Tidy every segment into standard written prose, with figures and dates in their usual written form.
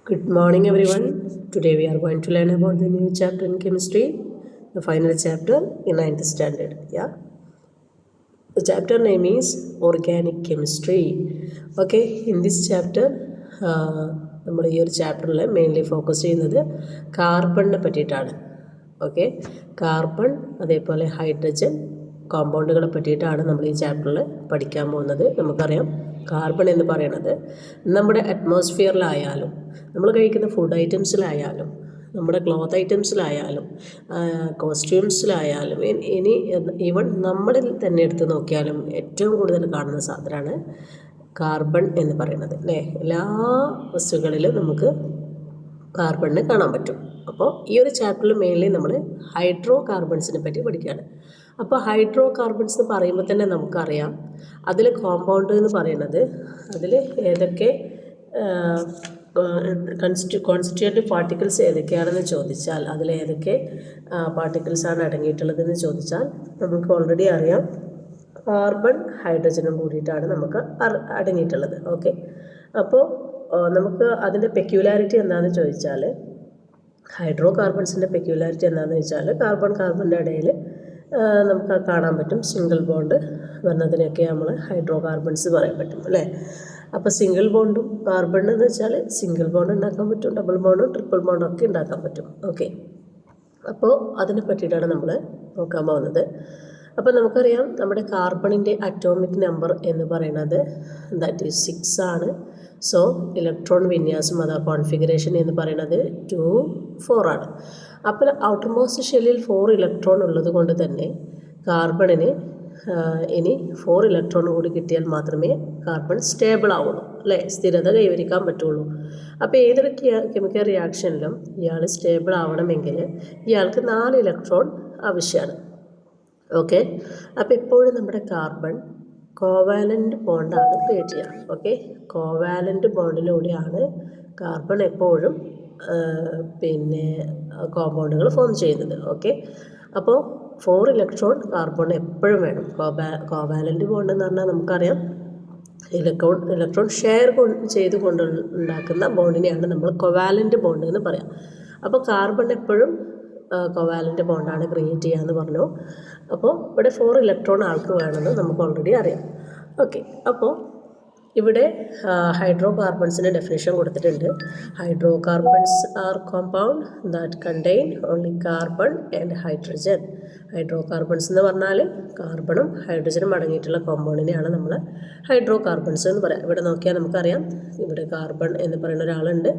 Good morning, everyone. Today we are going to learn about the new chapter in chemistry, the final chapter in 9th standard. Yeah, the chapter name is Organic Chemistry. Okay, in this chapter, നമ്മൾ ഈ ഒരു ചാപ്റ്ററിൽ mainly focus ചെയ്യുന്നത് കാർബണിനെ പറ്റിയിട്ടാണ്. Okay, carbon അതേപോലെ hydrogen കോമ്പൗണ്ടുകളെ പറ്റിയിട്ടാണ് നമ്മൾ ഈ ചാപ്റ്ററിൽ പഠിക്കാൻ പോകുന്നത്. നമുക്കറിയാം കാർബൺ എന്ന് പറയുന്നത് നമ്മുടെ അറ്റ്മോസ്ഫിയറിലായാലും നമ്മൾ കഴിക്കുന്ന ഫുഡ് ഐറ്റംസിലായാലും നമ്മുടെ ക്ലോത്ത് ഐറ്റംസിലായാലും കോസ്റ്റ്യൂംസിലായാലും ഇനി ഈവൻ നമ്മളിൽ തന്നെ എടുത്ത് നോക്കിയാലും ഏറ്റവും കൂടുതൽ കാണുന്ന സാധനമാണ് കാർബൺ എന്ന് പറയുന്നത് അല്ലേ. എല്ലാ വസ്തുക്കളിലും നമുക്ക് കാർബണിനെ കാണാൻ പറ്റും. അപ്പോൾ ഈ ഒരു ചാപ്റ്ററിൽ മെയിൻലി നമ്മൾ ഹൈഡ്രോ കാർബൺസിനെ പറ്റി പഠിക്കുകയാണ്. അപ്പോൾ ഹൈഡ്രോ കാർബൺസ് എന്ന് പറയുമ്പോൾ തന്നെ നമുക്കറിയാം അതിൽ കോമ്പൗണ്ട് എന്ന് പറയുന്നത് അതിൽ ഏതൊക്കെ കോൺസ്റ്റിറ്റ്യൂട്ടീവ് പാർട്ടിക്കിൾസ് ഏതൊക്കെയാണെന്ന് ചോദിച്ചാൽ അതിൽ ഏതൊക്കെ പാർട്ടിക്കിൾസാണ് അടങ്ങിയിട്ടുള്ളതെന്ന് ചോദിച്ചാൽ നമുക്ക് ഓൾറെഡി അറിയാം കാർബൺ ഹൈഡ്രജനും കൂടിയിട്ടാണ് നമുക്ക് അടങ്ങിയിട്ടുള്ളത്. ഓക്കെ, അപ്പോൾ നമുക്ക് അതിൻ്റെ പെക്യുലാരിറ്റി എന്താണെന്ന് ചോദിച്ചാൽ ഹൈഡ്രോ കാർബൺസിൻ്റെ പെക്യുലാരിറ്റി എന്താണെന്ന് വെച്ചാൽ കാർബണിൻ്റെ ഇടയിൽ നമുക്ക് കാണാൻ പറ്റും സിംഗിൾ ബോണ്ട് വരുന്നതിനൊക്കെ നമ്മൾ ഹൈഡ്രോ കാർബൺസ് പറയാൻ പറ്റും അല്ലേ. അപ്പോൾ സിംഗിൾ ബോണ്ടും കാർബൺ എന്ന് വെച്ചാൽ സിംഗിൾ ബോണ്ട് ഉണ്ടാക്കാൻ പറ്റും, ഡബിൾ ബോണ്ടും ട്രിപ്പിൾ ബോണ്ടും ഒക്കെ ഉണ്ടാക്കാൻ പറ്റും. ഓക്കെ, അപ്പോൾ അതിനെ പറ്റിയിട്ടാണ് നമ്മൾ നോക്കാൻ പോകുന്നത്. അപ്പോൾ നമുക്കറിയാം നമ്മുടെ കാർബണിൻ്റെ അറ്റോമിക് നമ്പർ എന്ന് പറയുന്നത് ദാറ്റ് ഈസ് 6 ആണ്. സോ ഇലക്ട്രോൺ വിന്യാസം അഥവാ കോൺഫിഗറേഷൻ എന്ന് പറയുന്നത് 2, 4 ആണ്. അപ്പോൾ ഔട്ടർ മോസ്റ്റ് ഷെല്ലിൽ 4 ഇലക്ട്രോൺ ഉള്ളത് കൊണ്ട് തന്നെ കാർബണിന് ഇനി 4 ഇലക്ട്രോൺ കൂടി കിട്ടിയാൽ മാത്രമേ കാർബൺ സ്റ്റേബിൾ ആവുള്ളൂ അല്ലേ, സ്ഥിരത കൈവരിക്കാൻ പറ്റുള്ളൂ. അപ്പോൾ ഏതൊരു കെമിക്കൽ റിയാക്ഷനിലും ഇയാൾ സ്റ്റേബിൾ ആവണമെങ്കിൽ ഇയാൾക്ക് 4 ഇലക്ട്രോൺ ആവശ്യമാണ്. ഓക്കെ, അപ്പോൾ എപ്പോഴും നമ്മുടെ കാർബൺ കോവാലൻ്റ് ബോണ്ടാണ് ക്രിയേറ്റ് ചെയ്യുക. ഓക്കെ, കോവാലൻ്റ് ബോണ്ടിലൂടെയാണ് കാർബൺ എപ്പോഴും കോമ്പൗണ്ടുകൾ ഫോം ചെയ്യുന്നത്. ഓക്കെ, അപ്പോൾ 4 ഇലക്ട്രോൺ കാർബൺ എപ്പോഴും വേണം. കോവാലൻ്റ് ബോണ്ട് എന്ന് പറഞ്ഞാൽ നമുക്കറിയാം ഇലക്ട്രോൺ ഷെയർ ചെയ്തുകൊണ്ട് ഉണ്ടാക്കുന്ന ബോണ്ടിനെയാണ് നമ്മൾ കോവാലൻ്റ് ബോണ്ട് എന്ന് പറയാം. അപ്പോൾ കാർബൺ എപ്പോഴും കോവാലൻ്റ് ബോണ്ടാണ് ക്രിയേറ്റ് ചെയ്യാമെന്ന് പറഞ്ഞു. അപ്പോൾ ഇവിടെ 4 ഇലക്ട്രോൺ ആൾക്ക് വേണമെന്ന് നമുക്ക് ഓൾറെഡി അറിയാം. ഓക്കെ, അപ്പോൾ ഇവിടെ ഹൈഡ്രോ കാർബൺസിൻ്റെ ഡെഫിനേഷൻ കൊടുത്തിട്ടുണ്ട്. Hydro carbons R compound that contain only carbon and hydrogen. Hydro carbons എന്ന് പറഞ്ഞാൽ കാർബണും ഹൈഡ്രജനും അടങ്ങിയിട്ടുള്ള കോമ്പൗണ്ടിനെയാണ് നമ്മൾ ഹൈഡ്രോ കാർബൺസ് എന്ന് പറയാം. ഇവിടെ നോക്കിയാൽ നമുക്കറിയാം ഇവിടെ കാർബൺ എന്ന് പറയുന്ന ഒരാളുണ്ട്,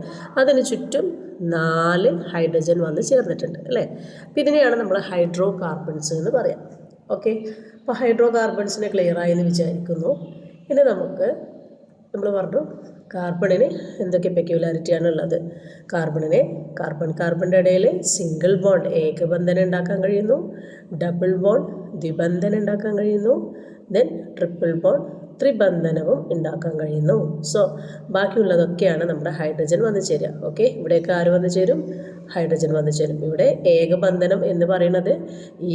അതിന് ചുറ്റും 4 ഹൈഡ്രജൻ വന്ന് ചേർന്നിട്ടുണ്ട് അല്ലേ. അപ്പം ഇതിനെയാണ് നമ്മൾ ഹൈഡ്രോ കാർബൺസ് എന്ന് പറയാം. ഓക്കെ, അപ്പോൾ ഹൈഡ്രോ കാർബൺസിനെ ക്ലിയറായി എന്ന് വിചാരിക്കുന്നു. ഇനി നമ്മൾ പറഞ്ഞു കാർബണിന് എന്തൊക്കെ പെക്യുലാരിറ്റിയാണ് ഉള്ളത്. കാർബണിൻ്റെ ഇടയിൽ സിംഗിൾ ബോണ്ട് ഏകബന്ധനം ഉണ്ടാക്കാൻ കഴിയുന്നു, ഡബിൾ ബോണ്ട് ദ്വിബന്ധനം ഉണ്ടാക്കാൻ കഴിയുന്നു, ദെൻ ട്രിപ്പിൾ ബോണ്ട് ത്രിബന്ധനവും ഉണ്ടാക്കാൻ കഴിയുന്നു. സോ ബാക്കിയുള്ളതൊക്കെയാണ് നമ്മുടെ ഹൈഡ്രജൻ വന്നു ചേരുക. ഓക്കെ, ഇവിടേക്ക് ആര് വന്നു ചേരും? ഹൈഡ്രജൻ വന്നു ചേരും. ഇവിടെ ഏകബന്ധനം എന്ന് പറയുന്നത്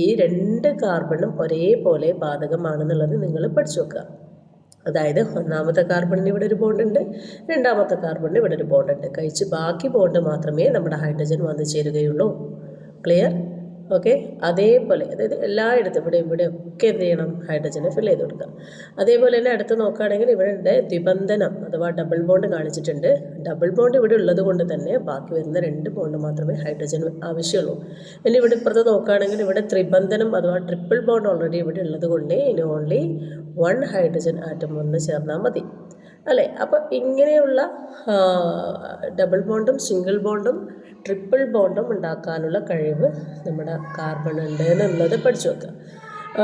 ഈ 2 കാർബണും ഒരേപോലെ ബാധകമാണെന്നുള്ളത് നിങ്ങൾ പഠിച്ചു വെക്കുക. അതായത് ഒന്നാമത്തെ കാർബണിന് ഇവിടെ ഒരു ബോണ്ട് ഉണ്ട്, രണ്ടാമത്തെ കാർബണിന് ഇവിടെ ഒരു ബോണ്ട് ഉണ്ട്. കഴിച്ച് ബാക്കി ബോണ്ട് മാത്രമേ നമ്മുടെ ഹൈഡ്രജൻ വന്നു ചേരുകയുള്ളൂ. ക്ലിയർ? ഓക്കെ, അതേപോലെ അതായത് എല്ലായിടത്തും ഇവിടെ ഒക്കെ എന്ത് ചെയ്യണം? ഹൈഡ്രജനെ ഫിൽ ചെയ്ത് കൊടുക്കുക. അതേപോലെ തന്നെ അടുത്ത് നോക്കുകയാണെങ്കിൽ ഇവിടെ ദ്വിബന്ധനം അഥവാ ഡബിൾ ബോണ്ട് കാണിച്ചിട്ടുണ്ട്. ഡബിൾ ബോണ്ട് ഇവിടെ ഉള്ളത് കൊണ്ട് തന്നെ ബാക്കി വരുന്ന 2 ബോണ്ട് മാത്രമേ ഹൈഡ്രജൻ ആവശ്യമുള്ളൂ. ഇനി ഇവിടെ ഇപ്പുറത്ത് നോക്കുകയാണെങ്കിൽ ഇവിടെ ത്രിബന്ധനം അഥവാ ട്രിപ്പിൾ ബോണ്ട് ഓൾറെഡി ഇവിടെ ഉള്ളത് കൊണ്ട് ഇനി ഓൺലി 1 ഹൈഡ്രജൻ ആറ്റം വന്ന് ചേർന്നാൽ മതി അല്ലേ. അപ്പോൾ ഇങ്ങനെയുള്ള ഡബിൾ ബോണ്ടും സിംഗിൾ ബോണ്ടും ട്രിപ്പിൾ ബോണ്ടും ഉണ്ടാക്കാനുള്ള കഴിവ് നമ്മുടെ കാർബൺ ഉണ്ട് എന്നുള്ളത് പഠിച്ചു വെക്കുക.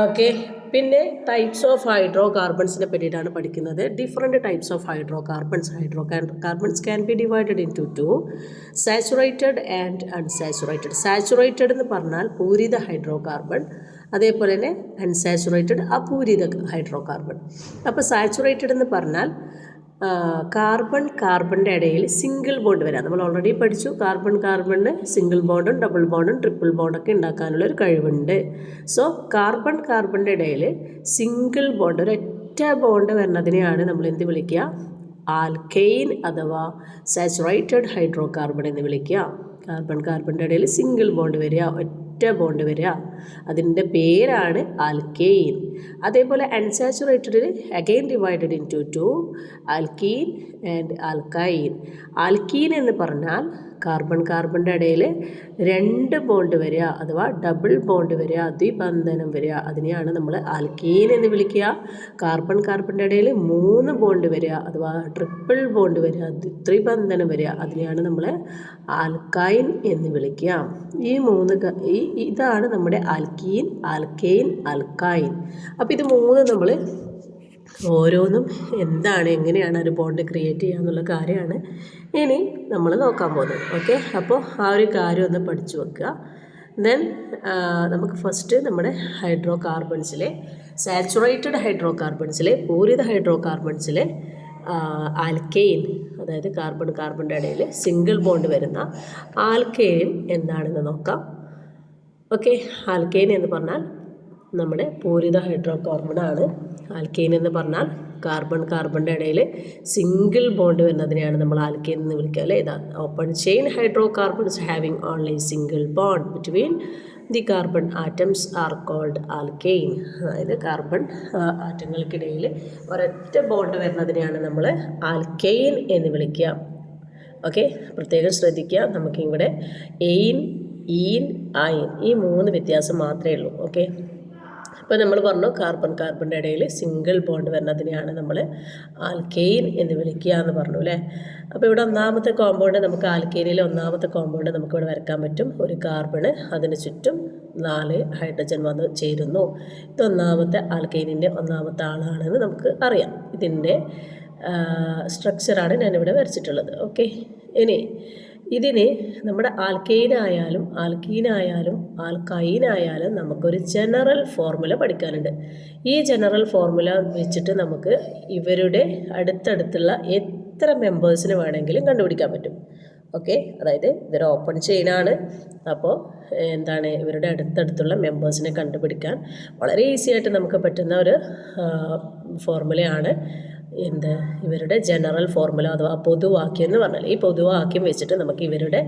ഓക്കെ, പിന്നെ ടൈപ്സ് ഓഫ് ഹൈഡ്രോ കാർബൺസിനെ പറ്റിയിട്ടാണ് പഠിക്കുന്നത്. Different types of hydrocarbons can be divided into saturated and unsaturated. Saturated എന്ന് പറഞ്ഞാൽ പൂരിത ഹൈഡ്രോ കാർബൺ, അതേപോലെ തന്നെ അൺസാച്ചുറേറ്റഡ് അപൂരിത ഹൈഡ്രോ കാർബൺ. അപ്പോൾ സാച്ചുറേറ്റഡ് എന്ന് പറഞ്ഞാൽ കാർബണിൻ്റെ ഇടയിൽ സിംഗിൾ ബോണ്ട് വരാം. നമ്മൾ ഓൾറെഡി പഠിച്ചു കാർബണിന് സിംഗിൾ ബോണ്ടും ഡബിൾ ബോണ്ടും ട്രിപ്പിൾ ബോണ്ടൊക്കെ ഉണ്ടാക്കാനുള്ള ഒരു കഴിവുണ്ട്. സോ കാർബണിൻ്റെ ഇടയിൽ സിംഗിൾ ബോണ്ട് ഒരൊറ്റ ബോണ്ട് വരുന്നതിനെയാണ് നമ്മൾ എന്ത് വിളിക്കുക? ആൽക്കെയിൻ അഥവാ സാച്ചുറേറ്റഡ് ഹൈഡ്രോ കാർബൺ എന്ന് വിളിക്കുക. കാർബണിൻ്റെ ഇടയിൽ സിംഗിൾ ബോണ്ട് വരിക, ഒറ്റ ബോണ്ട് വരിക, അതിൻ്റെ പേരാണ് ആൽക്കെയിൻ. അതേപോലെ അൺസാച്ചുറേറ്റഡിൽ again divided into two, alkene and alkyne. Alkene എന്ന് പറഞ്ഞാൽ കാർബണിൻ്റെ ഇടയിൽ 2 ബോണ്ട് വരിക അഥവാ ഡബിൾ ബോണ്ട് വരിക, ദ്വിബന്ധനം വരിക, അതിനെയാണ് നമ്മൾ ആൽക്കീൻ എന്ന് വിളിക്കുക. കാർബണിൻ്റെ ഇടയിൽ 3 ബോണ്ട് വരിക അഥവാ ട്രിപ്പിൾ ബോണ്ട് വരിക, ത്രിബന്ധനം വരിക, അതിനെയാണ് നമ്മൾ ആൽക്കൈൻ എന്ന് വിളിക്കുക. ഇതാണ് നമ്മുടെ ആൽക്കീൻ, ആൽക്കെയിൻ, ആൽക്കൈൻ. അപ്പോൾ ഇത് 3 നമ്മൾ ഓരോന്നും എന്താണ്, എങ്ങനെയാണ് ഒരു ബോണ്ട് ക്രിയേറ്റ് ചെയ്യുക എന്നുള്ള കാര്യമാണ് ഇനി നമ്മൾ നോക്കാൻ പോകുന്നത്. ഓക്കെ, അപ്പോൾ ആ ഒരു കാര്യം ഒന്ന് പഠിച്ചു വെക്കുക. ദെൻ നമുക്ക് ഫസ്റ്റ് നമ്മുടെ ഹൈഡ്രോ കാർബൺസിലെ സാച്ചുറേറ്റഡ് ഹൈഡ്രോ കാർബൺസിലെ പൂരിത ഹൈഡ്രോ കാർബൺസിലെ ആൽക്കെയിൻ, അതായത് കാർബണിൻ്റെ ഇടയിൽ സിംഗിൾ ബോണ്ട് വരുന്ന ആൽക്കെയിൻ എന്താണെന്ന് നോക്കാം. ഓക്കെ, ആൽക്കെയിൻ എന്ന് പറഞ്ഞാൽ നമ്മുടെ പൂരിത ഹൈഡ്രോ കാർബണാണ്. ആൽക്കെയിൻ എന്ന് പറഞ്ഞാൽ കാർബണിൻ്റെ ഇടയിൽ സിംഗിൾ ബോണ്ട് വരുന്നതിനെയാണ് നമ്മൾ ആൽക്കെയിൻ എന്ന് വിളിക്കുക, അല്ലേ? ഇതാ open chain hydrocarbons having only single bond between the carbon atoms are called alkane. അതായത് കാർബൺ ആറ്റങ്ങൾക്കിടയിൽ ഒരൊറ്റ ബോണ്ട് വരുന്നതിനെയാണ് നമ്മൾ ആൽക്കെയിൻ എന്ന് വിളിക്കുക. ഓക്കെ, പ്രത്യേകം ശ്രദ്ധിക്കുക. നമുക്കിവിടെ എയിൻ, ഈൻ, ഐൻ ഈ 3 വ്യത്യാസം മാത്രമേ ഉള്ളൂ. ഓക്കെ, അപ്പോൾ നമ്മൾ പറഞ്ഞു കാർബണിൻ്റെ ഇടയിൽ സിംഗിൾ ബോണ്ട് വരുന്നതിനെയാണ് നമ്മൾ ആൽക്കെയിൻ എന്ന് വിളിക്കുക എന്ന് പറഞ്ഞു, അല്ലേ? അപ്പോൾ ഇവിടെ ഒന്നാമത്തെ കോമ്പൗണ്ട്, നമുക്ക് ആൽക്കെയിനിലെ ഒന്നാമത്തെ കോമ്പൗണ്ട് നമുക്കിവിടെ വരയ്ക്കാൻ പറ്റും. ഒരു കാർബണ്, അതിന് ചുറ്റും 4 ഹൈഡ്രജൻ വന്ന് ചേരുന്നു. ഇത് ഒന്നാമത്തെ ആൽക്കെയിനിൻ്റെ ഒന്നാമത്തെ ആളാണെന്ന് നമുക്ക് അറിയാം. ഇതിൻ്റെ സ്ട്രക്ചറാണ് ഞാനിവിടെ വരച്ചിട്ടുള്ളത്. ഓക്കെ, ഇനി ഇതിന് നമ്മുടെ ആൽക്കൈനായാലും ആൽക്കൈനായാലും നമുക്കൊരു ജനറൽ ഫോർമുല പഠിക്കാനുണ്ട്. ഈ ജനറൽ ഫോർമുല വെച്ചിട്ട് നമുക്ക് ഇവരുടെ അടുത്തടുത്തുള്ള എത്ര മെമ്പേഴ്സിന് വേണമെങ്കിലും കണ്ടുപിടിക്കാൻ പറ്റും. ഓക്കെ, അതായത് ഇതൊരു ഓപ്പൺ ചെയിനാണ്. അപ്പോൾ എന്താണ്, ഇവരുടെ അടുത്തടുത്തുള്ള മെമ്പേഴ്സിനെ കണ്ടുപിടിക്കാൻ വളരെ ഈസി ആയിട്ട് നമുക്ക് പറ്റുന്ന ഒരു ഫോർമുലയാണ് ഇവരുടെ ജനറൽ ഫോർമുല അഥവാ പൊതുവാക്യം എന്ന് പറഞ്ഞാൽ. ഈ പൊതുവാക്യം വെച്ചിട്ട് നമുക്ക് ഇവരുടെ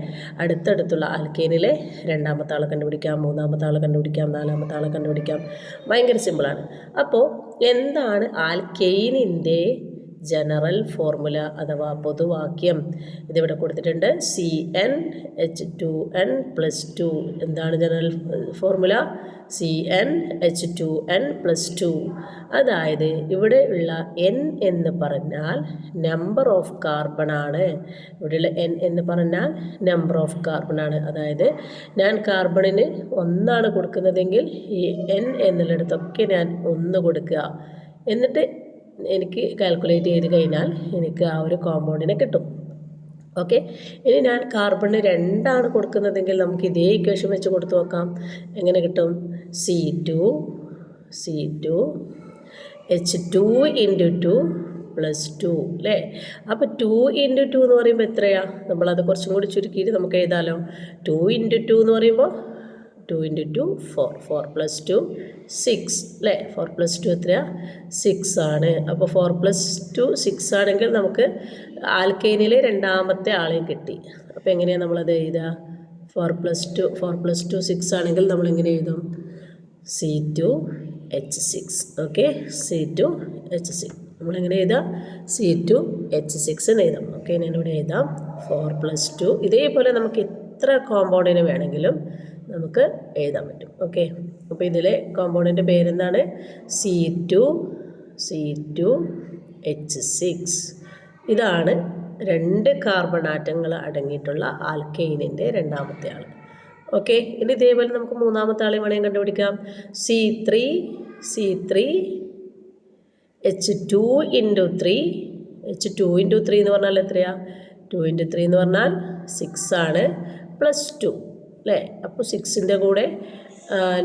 അടുത്തടുത്തുള്ള ആൽക്കെയിനിലെ 2ാമത്തെ ആളെ കണ്ടുപിടിക്കാം, 3ാമത്തെ ആളെ കണ്ടുപിടിക്കാം, 4ാമത്തെ ആളെ കണ്ടുപിടിക്കാം. ഭയങ്കര സിമ്പിളാണ്. അപ്പോൾ എന്താണ് ആൽക്കെയിനിൻ്റെ ജനറൽ ഫോർമുല അഥവാ പൊതുവാക്യം? ഇതിവിടെ കൊടുത്തിട്ടുണ്ട്. CnH2n+2. എന്താണ് ജനറൽ ഫോർമുല? CnH2n+2. അതായത് ഇവിടെ ഉള്ള N എന്ന് പറഞ്ഞാൽ നമ്പർ ഓഫ് കാർബൺ ആണ്. ഇവിടെയുള്ള N എന്ന് പറഞ്ഞാൽ നമ്പർ ഓഫ് കാർബൺ ആണ്. അതായത് ഞാൻ കാർബണിന് 1 കൊടുക്കുന്നതെങ്കിൽ ഈ N എന്നുള്ളിടത്തൊക്കെ ഞാൻ 1 കൊടുക്കുക. എന്നിട്ട് എനിക്ക് കാൽക്കുലേറ്റ് ചെയ്ത് കഴിഞ്ഞാൽ എനിക്ക് ആ ഒരു കോമ്പൗണ്ടിനെ കിട്ടും. ഓക്കെ, ഇനി ഞാൻ കാർബണിന് 2 കൊടുക്കുന്നതെങ്കിൽ നമുക്ക് ഇതേ ഇക്വേഷൻ വെച്ച് കൊടുത്തു നോക്കാം. എങ്ങനെ കിട്ടും? C2H2 × 2 + 2, അല്ലേ? അപ്പോൾ 2 × 2 എന്ന് പറയുമ്പോൾ എത്രയാ? നമ്മളത് കുറച്ചും കൂടി ചുരുക്കിയിട്ട് നമുക്ക് എഴുതാമല്ലോ. 2 × 2 എന്ന് പറയുമ്പോൾ 2 × 2 4, 4 + 2 6, അല്ലേ? 4 + 2 എത്രയാ? 6 ആണ്. അപ്പോൾ 4 + 2 6 ആണെങ്കിൽ നമുക്ക് ആൽക്കെയിനിലെ 2ാമത്തെ ആളെയും കിട്ടി. അപ്പോൾ എങ്ങനെയാണ് നമ്മളത് എഴുതുക? 4 + 2 6 ആണെങ്കിൽ നമ്മൾ എങ്ങനെ എഴുതും? C2H6. ഓക്കെ, C2H6 നമ്മളെങ്ങനെ എഴുതാം? C2H6 എന്ന് എഴുതാം. ഓക്കെ, ഞാനിവിടെ എഴുതാം 4 + 2. ഇതേപോലെ നമുക്ക് എത്ര കോമ്പൗണ്ടിന് വേണമെങ്കിലും നമുക്ക് എഴുതാൻ പറ്റും. ഓക്കെ, അപ്പോൾ ഇതിലെ കോമ്പൗണ്ടിൻ്റെ പേരെന്താണ്? C2H6. ഇതാണ് 2 കാർബൺ ആറ്റങ്ങൾ അടങ്ങിയിട്ടുള്ള ആൽക്കെയിനിൻ്റെ 2ാമത്തെ ആൾ. ഓക്കെ, ഇനി ഇതേപോലെ നമുക്ക് 3ാമത്തെ ആളെ വേണമെങ്കിൽ കണ്ടുപിടിക്കാം. C3H2 × 3. H2 × 3 എന്ന് പറഞ്ഞാൽ എത്രയാ? 2 × 3 എന്ന് പറഞ്ഞാൽ 6 ആണ്, +2, അല്ലേ? അപ്പോൾ 6ൻ്റെ കൂടെ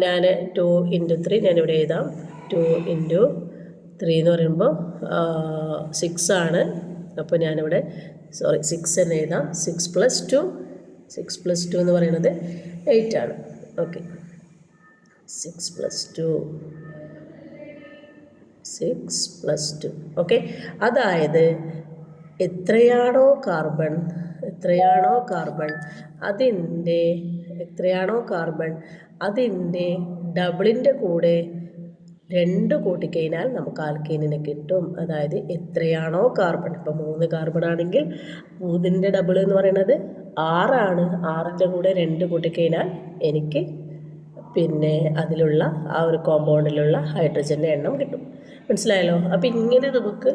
ഞാൻ 2 × 3 ഞാനിവിടെ എഴുതാം. 2 × 3 എന്ന് പറയുമ്പോൾ 6 ആണ്. അപ്പോൾ ഞാനിവിടെ 6 എന്ന് എഴുതാം. 6 + 2 എന്ന് പറയുന്നത് 8 ആണ്. ഓക്കെ, 6 + 2. ഓക്കെ, അതായത് എത്രയാണോ കാർബൺ അതിൻ്റെ ഡബിളിൻ്റെ കൂടെ 2 കൂട്ടിക്കഴിഞ്ഞാൽ നമുക്ക് ആൽക്കീനിനെ കിട്ടും. അതായത് എത്രയാണോ കാർബൺ, ഇപ്പോൾ 3 കാർബൺ ആണെങ്കിൽ 3ൻ്റെ ഡബിൾ എന്ന് പറയുന്നത് 6 ആണ്. 6ൻ്റെ കൂടെ 2 കൂട്ടിക്കഴിഞ്ഞാൽ എനിക്ക് പിന്നെ അതിലുള്ള ആ ഒരു കോമ്പൗണ്ടിലുള്ള ഹൈഡ്രജൻ്റെ എണ്ണം കിട്ടും. മനസ്സിലായല്ലോ? അപ്പോൾ ഇങ്ങനെ നമുക്ക്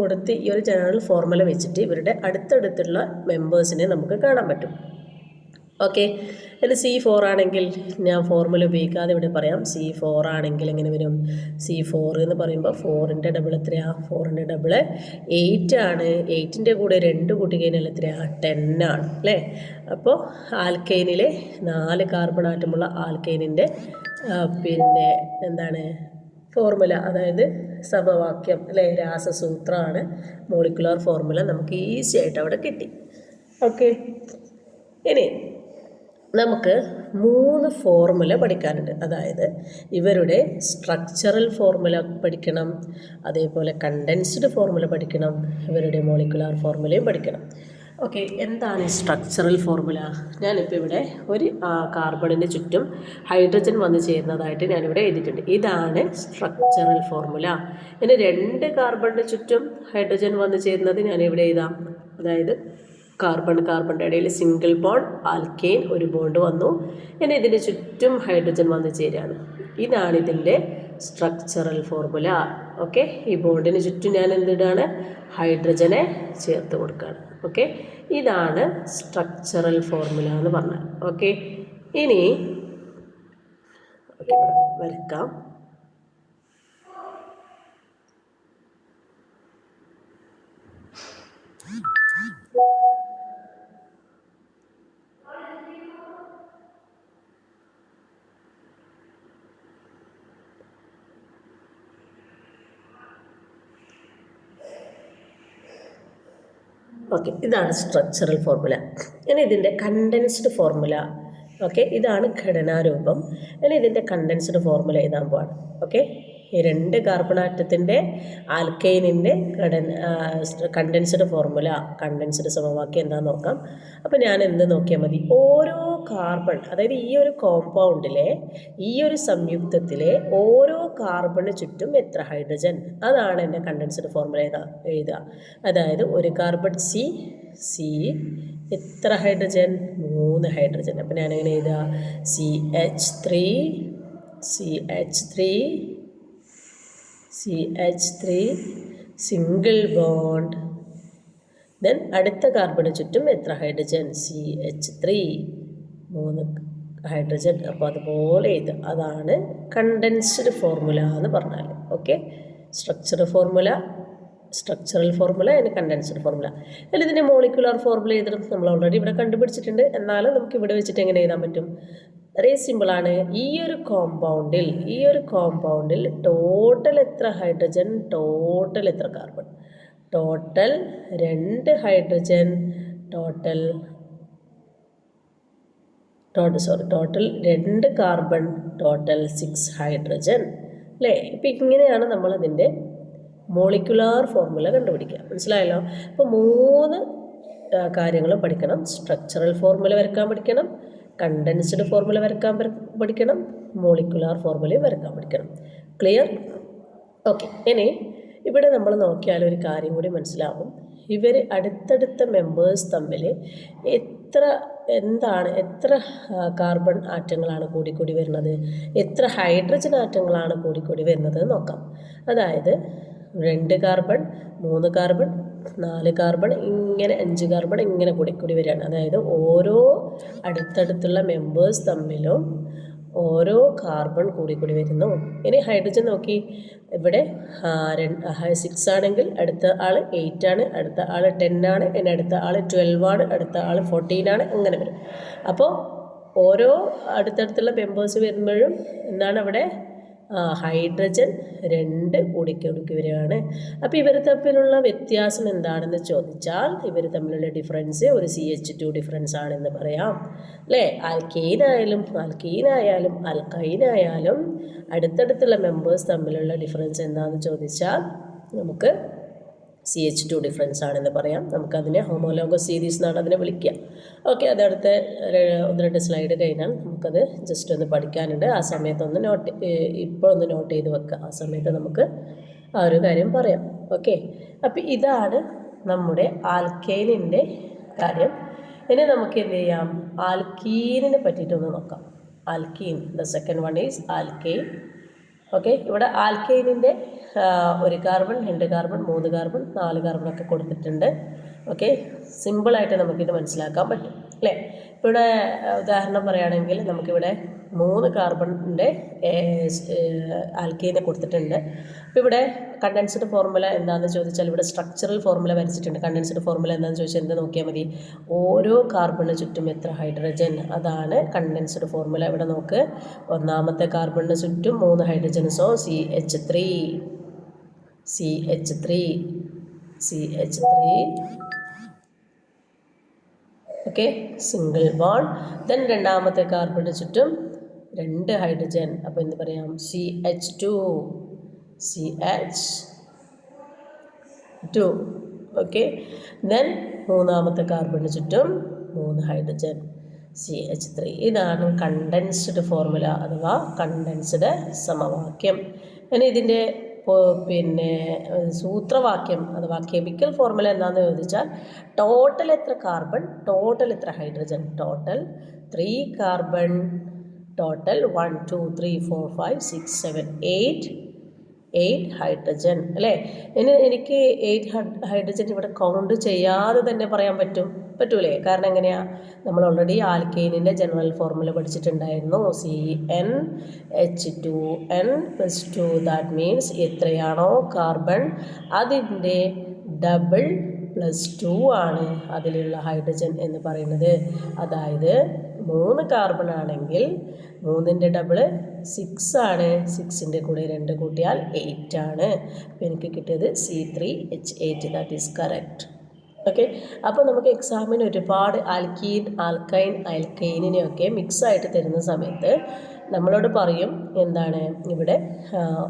കൊടുത്ത് ഈ ഒരു ജനറൽ ഫോർമുല വെച്ചിട്ട് ഇവരുടെ അടുത്തടുത്തുള്ള മെമ്പേഴ്സിനെ നമുക്ക് കാണാൻ പറ്റും. ഓക്കെ, ഇനി C4 ആണെങ്കിൽ ഞാൻ ഫോർമുല ഉപയോഗിക്കാതെ ഇവിടെ പറയാം. C4 ആണെങ്കിൽ എങ്ങനെ വരും? C4 എന്ന് പറയുമ്പോൾ 4ൻ്റെ ഡബിൾ എത്രയാണ്? 4ൻ്റെ ഡബിൾ 8 ആണ്. 8ൻ്റെ കൂടെ 2 കൂട്ടിക്കഴിഞ്ഞാൽ എത്രയാണ്? 10 ആണ് അല്ലേ? അപ്പോൾ ആൽക്കൈനിലെ 4 കാർബൺ ആറ്റമുള്ള ആൽക്കൈനിൻ്റെ പിന്നെ എന്താണ് ഫോർമുല, അതായത് സമവാക്യം അല്ലേ, രാസസൂത്രമാണ്, മോളിക്കുലാർ ഫോർമുല നമുക്ക് ഈസി ആയിട്ട് അവിടെ കിട്ടി. ഓക്കെ, ഇനി നമുക്ക് 3 ഫോർമുല പഠിക്കാനുണ്ട്. അതായത് ഇവരുടെ സ്ട്രക്ചറൽ ഫോർമുല പഠിക്കണം, അതേപോലെ കണ്ടൻസ്ഡ് ഫോർമുല പഠിക്കണം, ഇവരുടെ മോളിക്കുലാർ ഫോർമുലയും പഠിക്കണം. ഓക്കെ, എന്താണ് സ്ട്രക്ചറൽ ഫോർമുല? ഞാനിപ്പോൾ ഇവിടെ ഒരു കാർബണിന് ചുറ്റും ഹൈഡ്രജൻ വന്ന് ചേരുന്നതായിട്ട് ഞാനിവിടെ എഴുതിയിട്ടുണ്ട്. ഇതാണ് സ്ട്രക്ചറൽ ഫോർമുല. ഇനി 2 കാർബണിന് ചുറ്റും ഹൈഡ്രജൻ വന്ന് ചേരുന്നത് ഞാനിവിടെ എഴുതാം. അതായത് കാർബണിൻ്റെ ഇടയിൽ സിംഗിൾ ബോണ്ട് ആൽക്കെയിൻ ഒരു ബോണ്ട് വന്നു. ഇനി ഇതിന് ചുറ്റും ഹൈഡ്രജൻ വന്ന് ചേരുകയാണ്. ഇതാണ് ഇതിൻ്റെ സ്ട്രക്ചറൽ ഫോർമുല. ഓക്കെ, ഈ ബോണ്ടിന് ചുറ്റും ഞാൻ എന്തിടാണ്? ഹൈഡ്രജനെ ചേർത്ത് കൊടുക്കുകയാണ്. ഓക്കെ, ഇതാണ് സ്ട്രക്ചറൽ ഫോർമുല എന്ന് പറഞ്ഞാൽ. ഓക്കെ, ഇനി വരക്കാം. ഓക്കെ, ഇതാണ് സ്ട്രക്ചറൽ ഫോർമുല. ഇനി ഇതിൻ്റെ കണ്ടൻസ്ഡ് ഫോർമുല. ഓക്കെ, ഇതാണ് ഘടനാരൂപം. ഇനി ഇതിൻ്റെ കണ്ടൻസ്ഡ് ഫോർമുല എഴുതാൻ പോവാണ്. ഓക്കെ, ഈ 2 കാർബൺ ആറ്റത്തിൻ്റെ ആൽക്കൈനിൻ്റെ കണ്ടൻസ്ഡ് ഫോർമുല, കണ്ടൻസ്ഡ് സമവാക്യം എന്താണെന്ന് നോക്കാം. അപ്പോൾ ഞാൻ എന്ത് നോക്കിയാൽ മതി? ഓരോ കാർബൺ, അതായത് ഈ ഒരു കോമ്പൗണ്ടിലെ ഈ ഒരു സംയുക്തത്തിലെ ഓരോ കാർബണിന് ചുറ്റും എത്ര ഹൈഡ്രജൻ, അതാണ് എൻ്റെ കണ്ടൻസ്ഡ് ഫോർമുല എഴുതുക. അതായത് ഒരു കാർബൺ സി എത്ര ഹൈഡ്രജൻ? 3 ഹൈഡ്രജൻ. അപ്പോൾ ഞാനെങ്ങനെ എഴുതുക? CH3 single bond. ദെൻ അടുത്ത കാർബണിന് ചുറ്റും എത്ര ഹൈഡ്രജൻ? CH3 3 hydrogen. അപ്പോൾ അതുപോലെ ഇത് അതാണ് കണ്ടൻസ്ഡ് ഫോർമുല എന്ന് പറഞ്ഞാൽ. Okay, structural formula and condensed formula. അതിൽ ഇതിൻ്റെ മോളിക്കുലാർ ഫോർമുല എഴുതണം. നമ്മൾ ഓൾറെഡി ഇവിടെ കണ്ടുപിടിച്ചിട്ടുണ്ട്. എന്നാലും നമുക്ക് ഇവിടെ വെച്ചിട്ട് എങ്ങനെ എഴുതാൻ പറ്റും? വളരെ സിമ്പിളാണ്. ഈ ഒരു കോമ്പൗണ്ടിൽ ടോട്ടൽ എത്ര ഹൈഡ്രജൻ, ടോട്ടൽ എത്ര carbon? Total 2 hydrogen, total 2 carbon, total 6 hydrogen അല്ലേ? ഇപ്പം ഇങ്ങനെയാണ് നമ്മളതിൻ്റെ മോളിക്കുലാർ ഫോർമുല കണ്ടുപിടിക്കുക. മനസ്സിലായല്ലോ? അപ്പോൾ 3 കാര്യങ്ങളും പഠിക്കണം. സ്ട്രക്ചറൽ ഫോർമുല വരക്കാൻ പഠിക്കണം, കണ്ടൻസ്ഡ് ഫോർമുല വരക്കാൻ പഠിക്കണം, മോളിക്കുലാർ ഫോർമുലയും വരക്കാൻ പഠിക്കണം. ക്ലിയർ? ഓക്കെ, ഇനി ഇവിടെ നമ്മൾ നോക്കിയാൽ ഒരു കാര്യം കൂടി മനസ്സിലാവും. ഇവർ അടുത്തടുത്ത മെമ്പേഴ്സ് തമ്മിൽ എത്ര കാർബൺ ആറ്റങ്ങളാണ് കൂടിക്കൂടി വരുന്നത്, എത്ര ഹൈഡ്രജൻ ആറ്റങ്ങളാണ് കൂടിക്കൂടി വരുന്നത് നോക്കാം. അതായത് 2 കാർബൺ, 3 കാർബൺ, 4 കാർബൺ, ഇങ്ങനെ 5 കാർബൺ ഇങ്ങനെ കൂടിക്കൂടി വരികയാണ്. അതായത് ഓരോ അടുത്തടുത്തുള്ള മെമ്പേഴ്സ് തമ്മിലും ഓരോ കാർബൺ കൂടിക്കൂടി വരുന്നു. ഇനി ഹൈഡ്രജൻ നോക്കി, ഇവിടെ 6 ആണെങ്കിൽ അടുത്ത ആൾ 8 ആണ്, അടുത്ത ആൾ 10 ആണ്, ഇനി അടുത്ത ആൾ 12 ആണ്, അടുത്ത ആൾ 14 ആണ്, അങ്ങനെ വരും. അപ്പോൾ ഓരോ അടുത്തടുത്തുള്ള മെമ്പേഴ്സ് വരുമ്പോഴും എന്താണ് അവിടെ? ഹൈഡ്രജൻ 2 കൂടിക്കൂടി വരികയാണ്. അപ്പോൾ ഇവർ തമ്മിലുള്ള വ്യത്യാസം എന്താണെന്ന് ചോദിച്ചാൽ ഇവർ തമ്മിലുള്ള ഡിഫറൻസ് ഒരു CH2 ഡിഫറൻസ് ആണെന്ന് പറയാം അല്ലേ? ആൽക്കൈനായാലും CH2 ഡിഫറൻസ് ആണെന്ന് പറയാം. നമുക്കതിനെ ഹോമോലോഗസ് സീരീസ് എന്നാണ് അതിനെ വിളിക്കുക. ഓക്കെ, അതടുത്ത 1-2 സ്ലൈഡ് കഴിഞ്ഞാൽ നമുക്കത് ജസ്റ്റ് ഒന്ന് പഠിക്കാനുണ്ട്. ആ സമയത്തൊന്ന് ഇപ്പോൾ ഒന്ന് നോട്ട് ചെയ്ത് വെക്കുക. ആ സമയത്ത് നമുക്ക് ആ ഒരു കാര്യം പറയാം. ഓക്കെ, അപ്പം ഇതാണ് നമ്മുടെ ആൽക്കൈനിൻ്റെ കാര്യം. ഇനി നമുക്ക് എന്ത് ചെയ്യാം, ആൽക്കീനിനെ പറ്റിയിട്ടൊന്ന് നോക്കാം. Alkene, the second one is alkyne. Okay, ഇവിടെ ആൽക്കൈനിൻ്റെ 1 കാർബൺ, 2 കാർബൺ, 3 കാർബൺ, 4 കാർബണൊക്കെ കൊടുത്തിട്ടുണ്ട്. ഓക്കെ, സിമ്പിളായിട്ട് നമുക്കിത് മനസ്സിലാക്കാൻ പറ്റും അല്ലേ. ഇപ്പോൾ ഇവിടെ ഉദാഹരണം പറയുകയാണെങ്കിൽ നമുക്കിവിടെ 3 കാർബണിൻ്റെ ആൽക്കൈനെ കൊടുത്തിട്ടുണ്ട്. അപ്പോൾ ഇവിടെ കണ്ടൻസ്ഡ് ഫോർമുല എന്താണെന്ന് ചോദിച്ചാൽ ഇവിടെ സ്ട്രക്ചറൽ ഫോർമുല വരച്ചിട്ടുണ്ട്. കണ്ടൻസ്ഡ് ഫോർമുല എന്താണെന്ന് ചോദിച്ചാൽ എന്ത് നോക്കിയാൽ മതി, ഓരോ കാർബണിന് ചുറ്റും എത്ര ഹൈഡ്രജൻ, അതാണ് കണ്ടൻസ്ഡ് ഫോർമുല. ഇവിടെ നോക്ക്, ഒന്നാമത്തെ കാർബണിന് ചുറ്റും 3 hydrogen, so CH3 okay, single bond. Then രണ്ടാമത്തെ കാർബണിന് ചുറ്റും 2 ഹൈഡ്രജൻ, അപ്പോൾ എന്ത് പറയാം, CH2. ഓക്കെ, ദെൻ മൂന്നാമത്തെ കാർബണിന് ചുറ്റും 3 ഹൈഡ്രജൻ, CH3. ഇതാണ് കണ്ടൻസ്ഡ് ഫോർമുല അഥവാ കണ്ടൻസ്ഡ് സമവാക്യം. ഇനി ഇതിൻ്റെ പിന്നെ സൂത്രവാക്യം അഥവാ കെമിക്കൽ ഫോർമുല എന്താണെന്ന് ചോദിച്ചാൽ ടോട്ടൽ എത്ര കാർബൺ, ടോട്ടൽ എത്ര hydrogen, total 3 carbon, total 1 2 3 4 5 6 7 8 hydrogen അല്ലേ. ഇനി എനിക്ക് 8 ഹൈഡ്രജൻ ഇവിടെ കൗണ്ട് ചെയ്യാതെ തന്നെ പറയാൻ പറ്റൂലേ? കാരണം എങ്ങനെയാണ്, നമ്മൾ ഓൾറെഡി ആൽക്കൈനിൻ്റെ ജനറൽ ഫോർമുല പഠിച്ചിട്ടുണ്ടായിരുന്നു, CnH2n+2. ദാറ്റ് മീൻസ് എത്രയാണോ കാർബൺ അതിൻ്റെ ഡബിൾ +2 ആണ് അതിലുള്ള ഹൈഡ്രജൻ എന്ന് പറയുന്നത്. അതായത് 3 കാർബൺ ആണെങ്കിൽ 3ൻ്റെ ഡബിൾ 6 ആണ്, 6ൻ്റെ കൂടെ 2 കൂട്ടിയാൽ 8 ആണ്. അപ്പോൾ എനിക്ക് കിട്ടിയത് C3H8. That is correct. Okay, അപ്പോൾ നമുക്ക് എക്സാമിന് ഒരുപാട് ആൽക്കീൻ, ആൽക്കൈൻ, ആൽക്കൈനിനെയൊക്കെ മിക്സായിട്ട് തരുന്ന സമയത്ത് നമ്മളോട് പറയും എന്താണ്, ഇവിടെ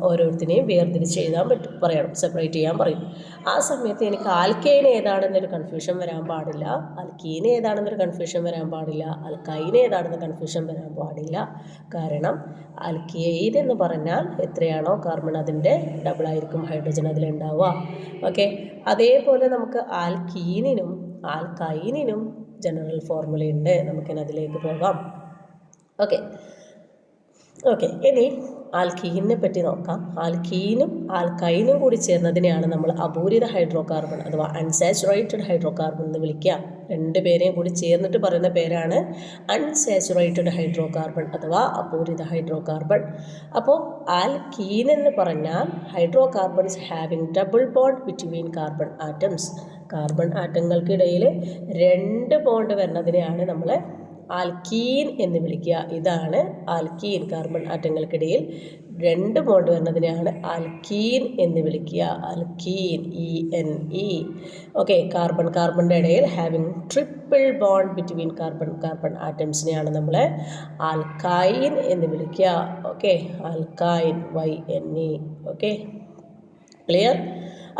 ഓരോരുത്തരെയും വേർതിരിച്ച് എഴുതാൻ പറയണം, സെപ്പറേറ്റ് ചെയ്യാൻ പറയും. ആ സമയത്ത് എനിക്ക് ആൽക്കൈൻ ഏതാണെന്നൊരു കൺഫ്യൂഷൻ വരാൻ പാടില്ല, ആൽക്കീൻ ഏതാണെന്നൊരു കൺഫ്യൂഷൻ വരാൻ പാടില്ല, ആൽക്കൈൻ ഏതാണെന്ന് കൺഫ്യൂഷൻ വരാൻ പാടില്ല. കാരണം ആൽക്കൈൻ എന്ന് പറഞ്ഞാൽ എത്രയാണോ കാർബൺ അതിൻ്റെ ഡബിളായിരിക്കും ഹൈഡ്രജൻ അതിലുണ്ടാവുക. ഓക്കെ, അതേപോലെ നമുക്ക് ആൽക്കീനിനും ആൽക്കൈനിനും ജനറൽ ഫോർമുലയുണ്ട്. നമുക്കിനി അതിലേക്ക് പോകാം. ഓക്കെ, ഇനി ആൽക്കീനിനെ പറ്റി നോക്കാം. ആൽക്കീനും ആൽക്കൈനും കൂടി ചേർന്നതിനെയാണ് നമ്മൾ അപൂരിത ഹൈഡ്രോ കാർബൺ അഥവാ അൺസാച്ചുറേറ്റഡ് ഹൈഡ്രോ കാർബൺ എന്ന് വിളിക്കുക. 2 പേരെയും കൂടി ചേർന്നിട്ട് പറയുന്ന പേരാണ് അൺസാച്ചുറേറ്റഡ് ഹൈഡ്രോ കാർബൺ അഥവാ അപൂരിത ഹൈഡ്രോ കാർബൺ. അപ്പോൾ ആൽക്കീൻ എന്ന് പറഞ്ഞാൽ hydrocarbons having double bond between carbon atoms. Carbon ആറ്റങ്ങൾക്കിടയിൽ 2 ബോണ്ട് വരുന്നതിനെയാണ് നമ്മൾ ആൽക്കീൻ എന്ന് വിളിക്കുക. ഇതാണ് ആൽക്കീൻ. കാർബൺ ആറ്റങ്ങൾക്കിടയിൽ 2 ബോണ്ട് വരുന്നതിനെയാണ് ആൽക്കീൻ എന്ന് വിളിക്കുക. Alkene, ENE. ഓക്കെ, കാർബണിൻ്റെ ഇടയിൽ having triple bond between carbon ആറ്റംസിനെയാണ് നമ്മൾ ആൽക്കൈൻ എന്ന് വിളിക്കുക. Okay, alkyne, YNE. Okay, clear?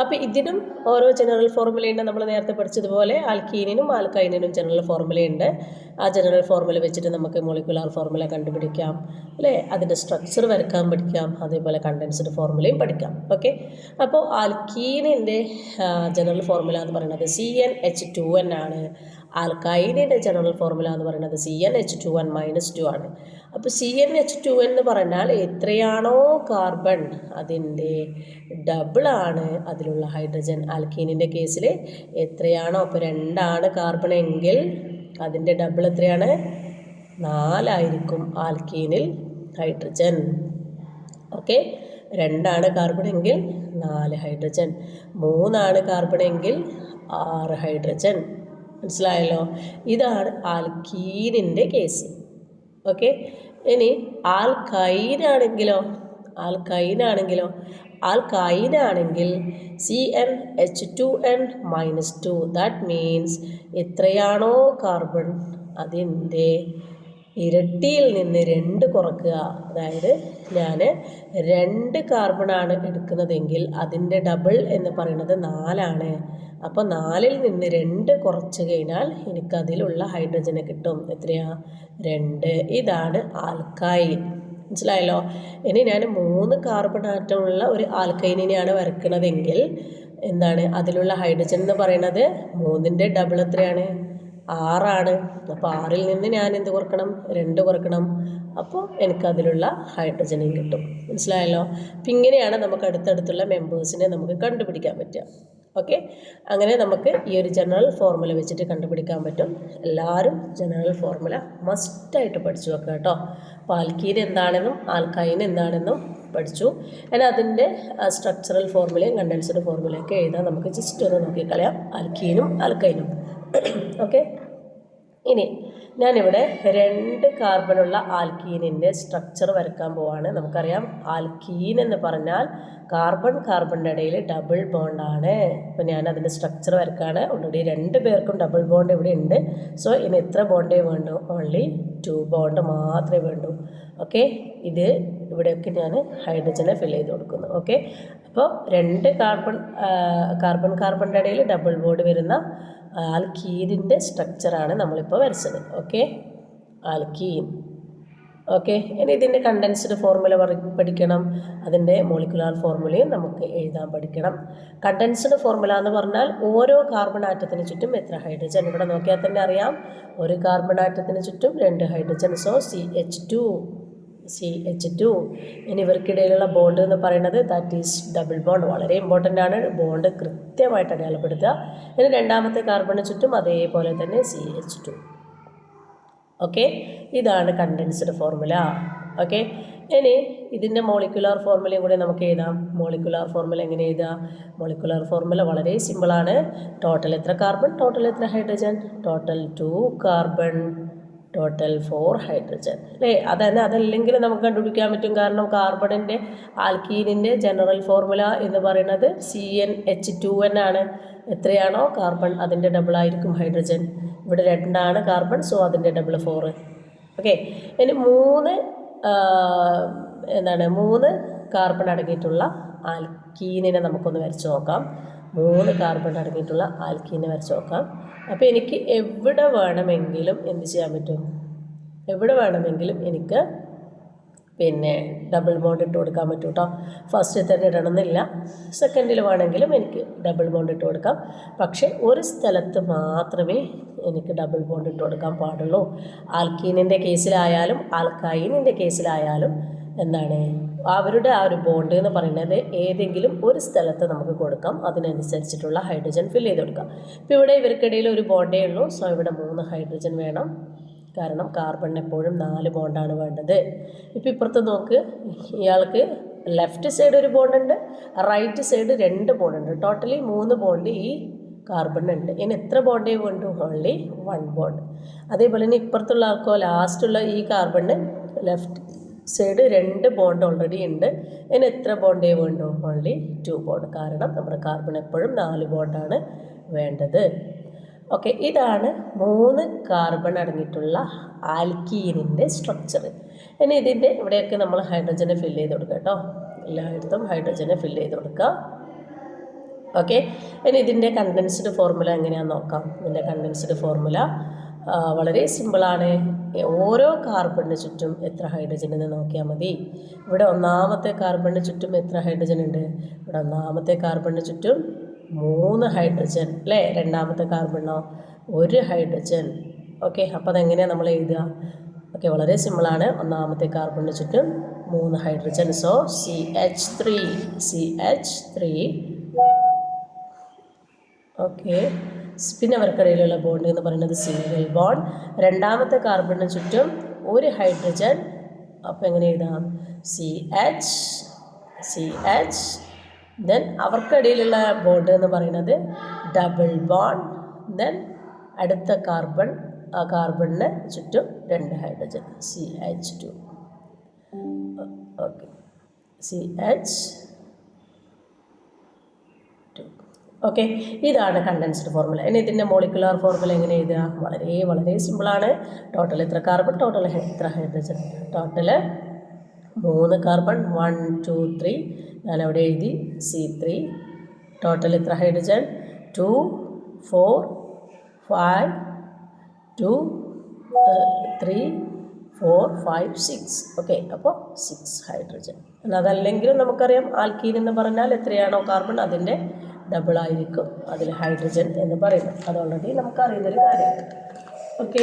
അപ്പോൾ ഇതിനും ഓരോ ജനറൽ ഫോർമുലയുണ്ട്. നമ്മൾ നേരത്തെ പഠിച്ചതുപോലെ ആൽക്കീനിനും ആൽക്കൈനിനും ജനറൽ ഫോർമുലയുണ്ട്. ആ ജനറൽ ഫോർമുല വെച്ചിട്ട് നമുക്ക് മോളിക്കുലാർ ഫോർമുല കണ്ടുപിടിക്കാം അല്ലേ, അതിൻ്റെ സ്ട്രക്ചർ വരക്കാൻ പഠിക്കാം, അതേപോലെ കണ്ടൻസ്ഡ് ഫോർമുലയും പഠിക്കാം. ഓക്കെ, അപ്പോൾ ആൽക്കീനിൻ്റെ ജനറൽ ഫോർമുല എന്ന് പറയുന്നത് CnH2n ആണ്. ആൽക്കൈനിൻ്റെ ജനറൽ ഫോർമുല എന്ന് പറയുന്നത് CnH2n-2 ആണ്. അപ്പോൾ CnH2n എന്ന് പറഞ്ഞാൽ എത്രയാണോ കാർബൺ അതിൻ്റെ ഡബിളാണ് അതിലുള്ള ഹൈഡ്രജൻ. ആൽക്കീനിൻ്റെ കേസിൽ എത്രയാണോ, അപ്പോൾ 2 കാർബൺ എങ്കിൽ അതിൻ്റെ ഡബിൾ എത്രയാണ്, 4 ആൽക്കീനിൽ ഹൈഡ്രജൻ. ഓക്കെ, 2 കാർബൺ എങ്കിൽ 4 ഹൈഡ്രജൻ, 3 കാർബൺ എങ്കിൽ 6 ഹൈഡ്രജൻ. മനസ്സിലായല്ലോ? ഇതാണ് ആൽക്കീനിൻ്റെ കേസ്. ഓക്കെ, ഇനി ആൽക്കൈനാണെങ്കിലോ ആൽക്കൈനാണെങ്കിൽ CnH2n-2. ദാറ്റ് മീൻസ് എത്രയാണോ കാർബൺ അതിൻ്റെ ഇരട്ടിയിൽ നിന്ന് 2 കുറക്കുക. അതായത് ഞാൻ 2 കാർബണാണ് എടുക്കുന്നതെങ്കിൽ അതിൻ്റെ ഡബിൾ എന്ന് പറയുന്നത് 4ആണ്. അപ്പോൾ 4ൽ നിന്ന് 2 കുറച്ച് കഴിഞ്ഞാൽ എനിക്കതിലുള്ള ഹൈഡ്രജനെ കിട്ടും. എത്രയാ? 2. ഇതാണ് ആൽക്കൈൻ. മനസ്സിലായല്ലോ? ഇനി ഞാൻ 3 കാർബൺ ആറ്റമുള്ള ഒരു ആൽക്കൈനിനെയാണ് വരയ്ക്കുന്നതെങ്കിൽ എന്താണ് അതിലുള്ള ഹൈഡ്രജൻ എന്ന് പറയുന്നത് 3ൻ്റെ ഡബിൾ എത്രയാണ്? 6ആണ്. അപ്പോൾ 6ൽ നിന്ന് ഞാൻ എന്ത് കുറക്കണം? 2 കുറക്കണം. അപ്പോൾ എനിക്കതിലുള്ള ഹൈഡ്രജനും കിട്ടും. മനസ്സിലായല്ലോ? അപ്പം ഇങ്ങനെയാണ് നമുക്ക് അടുത്തടുത്തുള്ള മെമ്പേഴ്സിനെ നമുക്ക് കണ്ടുപിടിക്കാൻ പറ്റുക. ഓക്കെ, അങ്ങനെ നമുക്ക് ഈ ഒരു ജനറൽ ഫോർമുല വെച്ചിട്ട് കണ്ടുപിടിക്കാൻ പറ്റും. എല്ലാവരും ജനറൽ ഫോർമുല മസ്റ്റായിട്ട് പഠിച്ചു വെക്കുക കേട്ടോ. അപ്പോൾ ആൽക്കീൻ എന്താണെന്നും ആൽക്കൈൻ എന്താണെന്നും പഠിച്ചു. എന്നാൽ അതിൻ്റെ സ്ട്രക്ചറൽ ഫോർമുലയും കണ്ടൻസ്ഡ് ഫോർമുലയൊക്കെ എഴുതാൻ നമുക്ക് ജസ്റ്റ് ഒന്ന് നോക്കിക്കളയാം. ആൽക്കീനും ആൽക്കൈനും. ഓക്കെ, ഇനി ഞാനിവിടെ 2 കാർബണുള്ള ആൽക്കീനിൻ്റെ സ്ട്രക്ചർ വരയ്ക്കാൻ പോവാണ്. നമുക്കറിയാം ആൽക്കീൻ എന്ന് പറഞ്ഞാൽ കാർബണിൻ്റെ ഇടയിൽ ഡബിൾ ബോണ്ടാണ്. അപ്പോൾ ഞാൻ അതിൻ്റെ സ്ട്രക്ചർ വരയ്ക്കാണ്. ഓൾറെഡി 2 പേർക്കും ഡബിൾ ബോണ്ട് ഇവിടെ ഉണ്ട്. സോ ഇനി എത്ര ബോണ്ടേ വേണ്ടു? ഓൺലി 2 ബോണ്ട് മാത്രമേ വേണ്ടൂ. ഓക്കെ, ഇത് ഇവിടെയൊക്കെ ഞാൻ ഹൈഡ്രജനെ ഫിൽ ചെയ്ത് കൊടുക്കുന്നു. ഓക്കെ, അപ്പോൾ 2 കാർബണിൻ്റെ ഇടയിൽ ഡബിൾ ബോണ്ട് വരുന്ന ആൽക്കീനിൻ്റെ സ്ട്രക്ചറാണ് നമ്മളിപ്പോൾ വരച്ചത്. Okay, alkene. ഓക്കെ, ഇനി ഇതിൻ്റെ കണ്ടൻസ്ഡ് ഫോർമുല പഠിക്കണം. അതിൻ്റെ മോളിക്കുലാർ ഫോർമുലയും നമുക്ക് എഴുതാൻ പഠിക്കണം. കണ്ടൻസ്ഡ് ഫോർമുല എന്ന് പറഞ്ഞാൽ ഓരോ കാർബൺ ആറ്റത്തിന് ചുറ്റും എത്ര ഹൈഡ്രജൻ. ഇവിടെ നോക്കിയാൽ തന്നെ അറിയാം, ഒരു കാർബൺ ആറ്റത്തിന് ചുറ്റും 2 ഹൈഡ്രജൻ. So CH2. ഇനി ഇവർക്കിടയിലുള്ള ബോണ്ട് എന്ന് പറയുന്നത് ദാറ്റ് ഈസ് ഡബിൾ ബോണ്ട്. വളരെ ഇമ്പോർട്ടൻ്റ് ആണ്. ബോണ്ട് കൃത്യമായിട്ട് അടയാളപ്പെടുത്തുക. ഇനി രണ്ടാമത്തെ കാർബണിന് ചുറ്റും അതേപോലെ തന്നെ CH2. ഓക്കെ, ഇതാണ് കണ്ടൻസ്ഡ് ഫോർമുല. ഓക്കെ, ഇനി ഇതിൻ്റെ മോളിക്കുലാർ ഫോർമുലയും കൂടി നമുക്ക് എഴുതാം. മോളിക്കുലാർ ഫോർമുല എങ്ങനെ എഴുതാം? മോളിക്കുലാർ ഫോർമുല വളരെ സിമ്പിളാണ്. ടോട്ടൽ എത്ര കാർബൺ, ടോട്ടൽ എത്ര hydrogen? Total 2 carbon, total 4 hydrogen അല്ലേ? അതല്ലെങ്കിൽ നമുക്ക് കണ്ടുപിടിക്കാൻ പറ്റും. കാരണം കാർബണിൻ്റെ ആൽക്കീനിൻ്റെ ജനറൽ ഫോർമുല എന്ന് പറയുന്നത് CnH2n ആണ്. എത്രയാണോ കാർബൺ അതിൻ്റെ ഡബിളായിരിക്കും ഹൈഡ്രജൻ. ഇവിടെ 2 കാർബൺ, സോ അതിൻ്റെ ഡബിൾ 4. ഓക്കെ, ഇനി 3 കാർബൺ അടങ്ങിയിട്ടുള്ള ആൽക്കീനിനെ നമുക്കൊന്ന് വരച്ച് നോക്കാം. 3 കാർബൺ അടങ്ങിയിട്ടുള്ള ആൽക്കീനെ വരച്ച് നോക്കാം. അപ്പോൾ എനിക്ക് എവിടെ വേണമെങ്കിലും എന്ത് ചെയ്യാൻ പറ്റും? എവിടെ വേണമെങ്കിലും എനിക്ക് ഡബിൾ ബോണ്ട് ഇട്ട് കൊടുക്കാൻ പറ്റും കേട്ടോ. ഫസ്റ്റ് തന്നെ ഇടണമെന്നില്ല, സെക്കൻഡിൽ വേണമെങ്കിലും എനിക്ക് ഡബിൾ ബോണ്ട് ഇട്ട് കൊടുക്കാം. പക്ഷേ ഒരു സ്ഥലത്ത് മാത്രമേ എനിക്ക് ഡബിൾ ബോണ്ട് ഇട്ട് കൊടുക്കാൻ പാടുള്ളൂ. ആൽക്കീനിൻ്റെ കേസിലായാലും ആൽക്കൈനിൻ്റെ കേസിലായാലും അവരുടെ ആ ഒരു ബോണ്ട് എന്ന് പറയുന്നത് ഏതെങ്കിലും ഒരു സ്ഥലത്ത് നമുക്ക് കൊടുക്കാം. അതിനനുസരിച്ചിട്ടുള്ള ഹൈഡ്രജൻ ഫില്ല് ചെയ്ത് കൊടുക്കാം. ഇപ്പോൾ ഇവിടെ ഇവർക്കിടയിൽ ഒരു ബോണ്ടേ ഉള്ളൂ. സോ ഇവിടെ 3 ഹൈഡ്രജൻ വേണം. കാരണം കാർബണിന് എപ്പോഴും 4 ബോണ്ടാണ് വേണ്ടത്. ഇപ്പോൾ ഇപ്പുറത്ത് നോക്ക്, ഇയാൾക്ക് ലെഫ്റ്റ് സൈഡ് ഒരു ബോണ്ടുണ്ട്, റൈറ്റ് സൈഡ് 2 ബോണ്ടുണ്ട്. ടോട്ടലി 3 ബോണ്ട് ഈ കാർബണിനുണ്ട്. ഇനി എത്ര ബോണ്ടേ വേണ്ടു? Only 1 bond. അതേപോലെ തന്നെ ഇപ്പുറത്തുള്ള ആൾക്കോ ലാസ്റ്റുള്ള ഈ കാർബണിന് ലെഫ്റ്റ് സൈഡ് 2 ബോണ്ട് ഓൾറെഡി ഉണ്ട്. ഇനി എത്ര ബോണ്ടേ വേണ്ടു? Only 2 bond. കാരണം നമ്മുടെ കാർബൺ എപ്പോഴും 4 ബോണ്ടാണ് വേണ്ടത്. ഓക്കെ, ഇതാണ് 3 കാർബൺ അടങ്ങിയിട്ടുള്ള ആൽക്കീനിൻ്റെ സ്ട്രക്ചർ. ഇനി ഇതിൻ്റെ ഇവിടെയൊക്കെ നമ്മൾ ഹൈഡ്രജനെ ഫില്ല് ചെയ്ത് കൊടുക്കുക കേട്ടോ. എല്ലായിടത്തും ഹൈഡ്രജനെ ഫില്ല് ചെയ്ത് കൊടുക്കുക. ഓക്കെ, ഇനി ഇതിൻ്റെ കണ്ടൻസ്ഡ് ഫോർമുല എങ്ങനെയാണെന്ന് നോക്കാം. ഇതിൻ്റെ കണ്ടൻസ്ഡ് ഫോർമുല വളരെ സിമ്പിളാണ്. ഓരോ കാർബണിന് ചുറ്റും എത്ര ഹൈഡ്രജൻ എന്ന് നോക്കിയാൽ മതി. ഇവിടെ ഒന്നാമത്തെ കാർബണിന് ചുറ്റും എത്ര ഹൈഡ്രജൻ ഉണ്ട്? ഇവിടെ ഒന്നാമത്തെ കാർബണിന് ചുറ്റും 3 ഹൈഡ്രജൻ അല്ലേ? രണ്ടാമത്തെ കാർബണിനോ 1 ഹൈഡ്രജൻ. ഓക്കെ, അപ്പോൾ അതെങ്ങനെയാണ് നമ്മൾ എഴുതുക? ഓക്കെ, വളരെ സിമ്പിളാണ്. ഒന്നാമത്തെ കാർബണിന് ചുറ്റും 3 ഹൈഡ്രജൻ. So CH3. ഓക്കെ, പിന്നെ അവർക്കിടയിലുള്ള ബോണ്ട് എന്ന് പറയുന്നത് സിംഗിൾ ബോണ്ട്. രണ്ടാമത്തെ കാർബണിന് ചുറ്റും 1 ഹൈഡ്രജൻ. അപ്പോൾ എങ്ങനെ എഴുതാം? CH. ദെൻ അവർക്കിടയിലുള്ള ബോണ്ട് എന്ന് പറയുന്നത് ഡബിൾ ബോണ്ട്. ദെൻ അടുത്ത കാർബണിന് ചുറ്റും 2 hydrogen, CH2. Okay, CH2. Okay, ഇതാണ് കണ്ടൻസ്ഡ് ഫോർമുല. ഇനി ഇതിൻ്റെ മോളിക്കുലാർ ഫോർമുല എങ്ങനെ എഴുതുക? വളരെ വളരെ സിമ്പിളാണ്. ടോട്ടൽ എത്ര കാർബൺ, ടോട്ടൽ എത്ര ഹൈഡ്രജൻ. ടോട്ടൽ 3 കാർബൺ, 1 2 3, ഞാനവിടെ എഴുതി C3. ടോട്ടൽ എത്ര ഹൈഡ്രജൻ? 2 4 5 2 3 4 5 6. ഓക്കെ, അപ്പോൾ 6 ഹൈഡ്രജൻ. അതല്ലെങ്കിലും നമുക്കറിയാം ആൽക്കീൻ എന്ന് പറഞ്ഞാൽ എത്രയാണോ കാർബൺ അതിൻ്റെ ഡബിൾ ആയിരിക്കും അതിൽ ഹൈഡ്രജൻ എന്ന് പറയുന്നത്. അത് ഓൾറെഡി നമുക്കറിയുന്നൊരു കാര്യമാണ്. ഓക്കെ,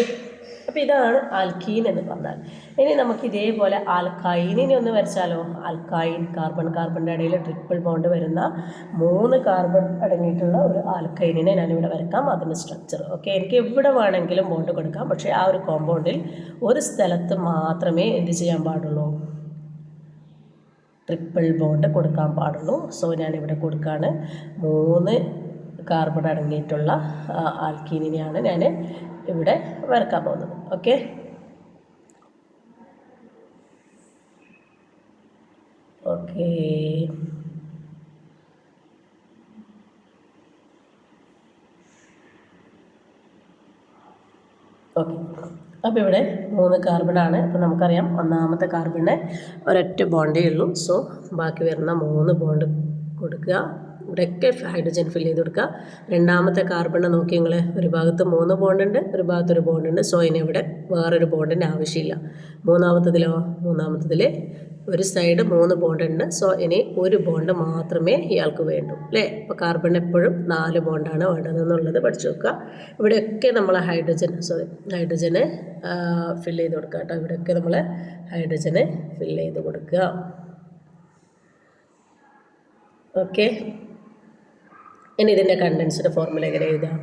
അപ്പോൾ ഇതാണ് ആൽക്കീൻ എന്ന് പറഞ്ഞാൽ. ഇനി നമുക്ക് ഇതേപോലെ ആൽക്കൈനിനെ ഒന്ന് വരച്ചാലോ? ആൽക്കൈൻ, കാർബൺ കാർബണിൻ്റെ ഇടയിൽ ട്രിപ്പിൾ ബോണ്ട് വരുന്ന 3 കാർബൺ അടങ്ങിയിട്ടുള്ള ഒരു ആൽക്കൈനിനെ ഞാനിവിടെ വരക്കാം. അതിൻ്റെ സ്ട്രക്ചർ ഓക്കെ, എനിക്ക് എവിടെ വേണമെങ്കിലും ബോണ്ട് കൊടുക്കാം. പക്ഷേ ആ ഒരു കോമ്പൗണ്ടിൽ ഒരു സ്ഥലത്ത് മാത്രമേ എന്ത് ചെയ്യാൻ പാടുള്ളൂ? ട്രിപ്പിൾ ബോണ്ട് കൊടുക്കാൻ പാടുള്ളൂ. സോ ഞാനിവിടെ കൊടുക്കുകയാണ് 3 കാർബൺ അടങ്ങിയിട്ടുള്ള ആൽക്കീനിനെയാണ് ഞാൻ ഇവിടെ വരക്കാൻ പോകുന്നത്. ഓക്കെ, ഓക്കെ ഓക്കെ അപ്പോൾ ഇവിടെ 3 കാർബണാണ്. അപ്പോൾ നമുക്കറിയാം ഒന്നാമത്തെ കാർബണിന് ഒരൊറ്റ ബോണ്ടേ ഉള്ളൂ. സോ ബാക്കി വരുന്ന 3 ബോണ്ട് കൊടുക്കുക. ഇവിടെയൊക്കെ ഹൈഡ്രജൻ ഫില്ല് ചെയ്ത് കൊടുക്കുക. രണ്ടാമത്തെ കാർബണ് നോക്കി നിങ്ങൾ, ഒരു ഭാഗത്ത് 3 ബോണ്ടുണ്ട്, ഒരു ഭാഗത്ത് ഒരു ബോണ്ടുണ്ട്. സോ ഇനി ഇവിടെ വേറൊരു ബോണ്ടിൻ്റെ ആവശ്യമില്ല. മൂന്നാമത്തതിൽ ഒരു സൈഡ് 3 ബോണ്ടുണ്ട്. സോ ഇനി ഒരു ബോണ്ട് മാത്രമേ ഇയാൾക്ക് വേണ്ടൂ അല്ലേ? അപ്പോൾ കാർബൺ എപ്പോഴും 4 ബോണ്ടാണ് വേണ്ടതെന്നുള്ളത് പഠിച്ചു വെക്കുക. ഇവിടെയൊക്കെ നമ്മൾ ഹൈഡ്രജന് ഫില്ല് ചെയ്ത് കൊടുക്കുക കേട്ടോ. ഇവിടെയൊക്കെ നമ്മൾ ഹൈഡ്രജന് ഫില്ല് ചെയ്ത് കൊടുക്കുക. ഓക്കെ, ഇനി ഇതിൻ്റെ കണ്ടൻസ്ഡ് ഫോർമുല എങ്ങനെ എഴുതാം?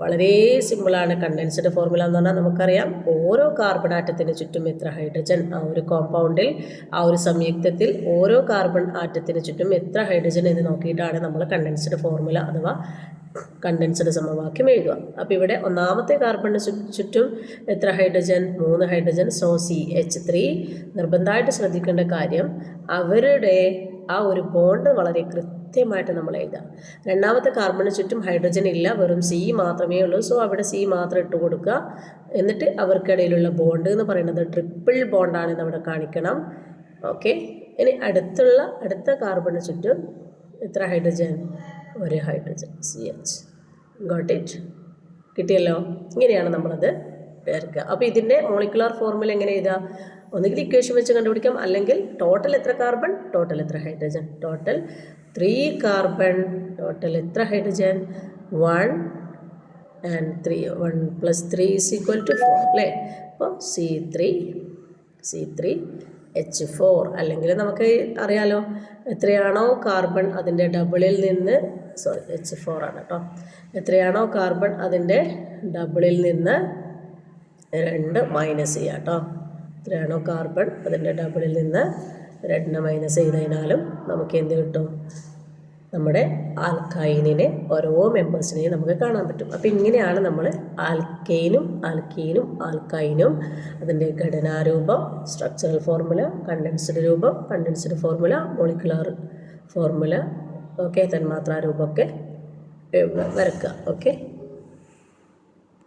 വളരെ സിമ്പിളാണ്. കണ്ടൻസ്ഡ് ഫോർമുല എന്ന് പറഞ്ഞാൽ നമുക്കറിയാം ഓരോ കാർബൺ ആറ്റത്തിന് ചുറ്റും എത്ര ഹൈഡ്രജൻ, ആ ഒരു കോമ്പൗണ്ടിൽ ആ ഒരു സംയുക്തത്തിൽ ഓരോ കാർബൺ ആറ്റത്തിന് ചുറ്റും എത്ര ഹൈഡ്രജൻ എന്ന് നോക്കിയിട്ടാണ് നമ്മൾ കണ്ടൻസ്ഡ് ഫോർമുല അഥവാ കണ്ടൻസ്ഡ് സമവാക്യം എഴുതുക. അപ്പോൾ ഇവിടെ ഒന്നാമത്തെ കാർബണിന് ചുറ്റും എത്ര ഹൈഡ്രജൻ? 3 ഹൈഡ്രജൻ. So CH3. നിർബന്ധമായിട്ട് ശ്രദ്ധിക്കേണ്ട കാര്യം അവരുടെ ആ ഒരു ബോണ്ട് വളരെ കൃത്യമായിട്ട് നമ്മൾ എഴുതാം. രണ്ടാമത്തെ കാർബണിന് ചുറ്റും ഹൈഡ്രജൻ ഇല്ല, വെറും C മാത്രമേ ഉള്ളൂ. സോ അവിടെ C മാത്രം ഇട്ട് കൊടുക്കുക. എന്നിട്ട് അവർക്കിടയിലുള്ള ബോണ്ട് എന്ന് പറയുന്നത് ട്രിപ്പിൾ ബോണ്ടാണെന്ന് അവിടെ കാണിക്കണം. ഓക്കെ, ഇനി അടുത്ത കാർബണിന് ചുറ്റും എത്ര hydrogen? 1 hydrogen, CH. Got it? കിട്ടിയല്ലോ. ഇങ്ങനെയാണ് നമ്മളത് ചേർക്കുക. അപ്പോൾ ഇതിൻ്റെ മോളിക്കുലാർ ഫോർമുല എങ്ങനെ എഴുതാം? ഒന്നുകിൽ ഇക്വേഷൻ വെച്ച് കണ്ടുപിടിക്കാം, അല്ലെങ്കിൽ ടോട്ടൽ എത്ര കാർബൺ, ടോട്ടൽ എത്ര ഹൈഡ്രജൻ. ടോട്ടൽ 3 കാർബൺ, ടോട്ടൽ എത്ര ഹൈഡ്രജൻ? 1 and 3. 1 + 3 = 4 അല്ലേ? അപ്പോൾ C3H4. അല്ലെങ്കിൽ നമുക്ക് അറിയാലോ എത്രയാണോ കാർബൺ അതിൻ്റെ ഡബിളിൽ നിന്ന് H4 ആണ് കേട്ടോ. എത്രയാണോ കാർബൺ അതിൻ്റെ ഡബിളിൽ നിന്ന് 2 മൈനസ് ചെയ്യുക കേട്ടോ. എത്രയാണോ കാർബൺ അതിൻ്റെ ഡബിളിൽ നിന്ന് 2 മൈനസ് ചെയ്തതിനാലും നമുക്ക് എന്ത് കിട്ടും? നമ്മുടെ ആൽക്കൈനിനെ ഓരോ മെമ്പേഴ്സിനെയും നമുക്ക് കാണാൻ പറ്റും. അപ്പോൾ ഇങ്ങനെയാണ് നമ്മൾ ആൽക്കൈനും ആൽക്കൈനും അതിൻ്റെ ഘടനാരൂപം, സ്ട്രക്ചറൽ ഫോർമുല, കണ്ടൻസ്ഡ് രൂപം, condensed formula, molecular formula, okay, തന്മാത്രാരൂപമൊക്കെ വരക്കുക. ഓക്കെ.